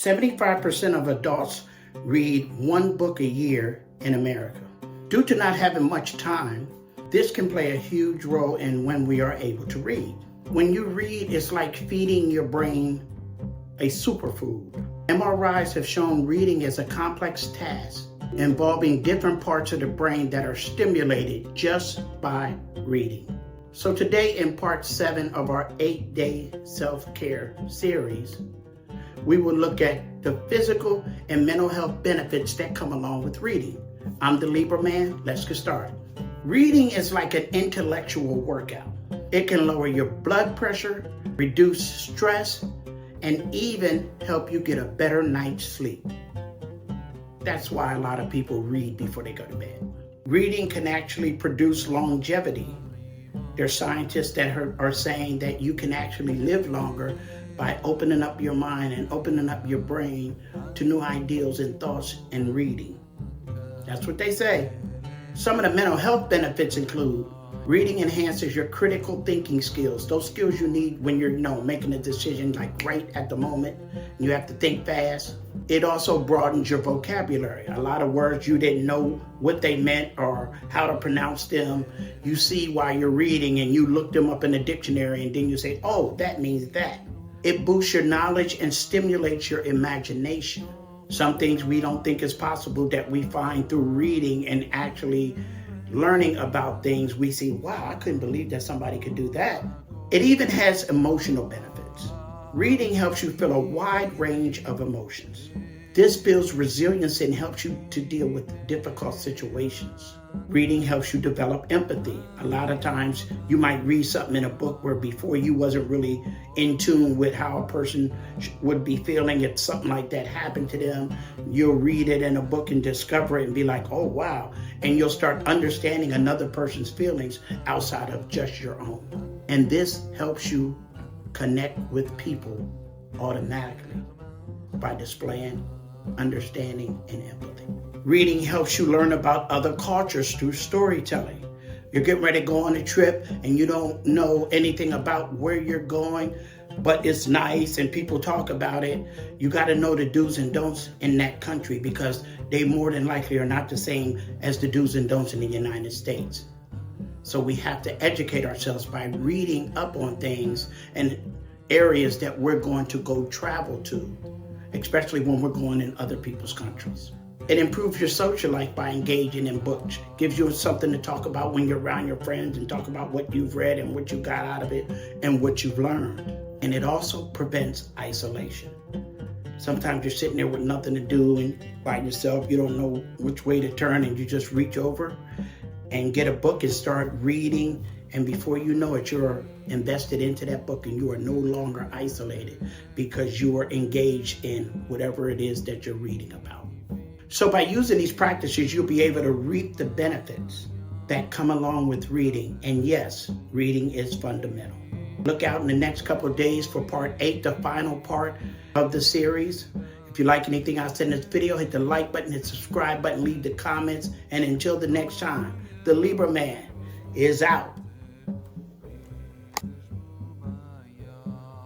75% of adults read one book a year in America. Due to not having much time, this can play a huge role in when we are able to read. When you read, it's like feeding your brain a superfood. MRIs have shown reading is a complex task involving different parts of the brain that are stimulated just by reading. So today in part 7 of our 8-day self-care series, we will look at the physical and mental health benefits that come along with reading. I'm the Libra Man. Let's get started. Reading is like an intellectual workout. It can lower your blood pressure, reduce stress, and even help you get a better night's sleep. That's why a lot of people read before they go to bed. Reading can actually produce longevity. There's scientists that are saying that you can actually live longer by opening up your mind and opening up your brain to new ideals and thoughts and reading. That's what they say. Some of the mental health benefits include reading enhances your critical thinking skills, those skills you need when you're making a decision like right at the moment. You have to think fast. It also broadens your vocabulary. A lot of words you didn't know what they meant or how to pronounce them. You see while you're reading and you look them up in a dictionary and then you say, oh, that means that. It boosts your knowledge and stimulates your imagination. Some things we don't think is possible that we find through reading and actually learning about things, we see, wow, I couldn't believe that somebody could do that. It even has emotional benefits. Reading helps you feel a wide range of emotions. This builds resilience and helps you to deal with difficult situations. Reading helps you develop empathy. A lot of times you might read something in a book where before you wasn't really in tune with how a person would be feeling if something like that happened to them. You'll read it in a book and discover it and be like, oh, wow. And you'll start understanding another person's feelings outside of just your own. And this helps you connect with people automatically by displaying understanding and empathy. Reading helps you learn about other cultures through storytelling. You're getting ready to go on a trip and you don't know anything about where you're going, but it's nice and people talk about it. You got to know the do's and don'ts in that country because they more than likely are not the same as the do's and don'ts in the United States. So we have to educate ourselves by reading up on things and areas that we're going to go travel to, especially when we're going in other people's countries. It improves your social life by engaging in books. Gives you something to talk about when you're around your friends and talk about what you've read and what you got out of it and what you've learned. And it also prevents isolation. Sometimes you're sitting there with nothing to do and by yourself, you don't know which way to turn and you just reach over and get a book and start reading. And before you know it, you're invested into that book and you are no longer isolated because you are engaged in whatever it is that you're reading about. So by using these practices, you'll be able to reap the benefits that come along with reading. And yes, reading is fundamental. Look out in the next couple of days for part 8, the final part of the series. If you like anything I said in this video, hit the like button, hit the subscribe button, leave the comments. And until the next time, the Libra Man is out.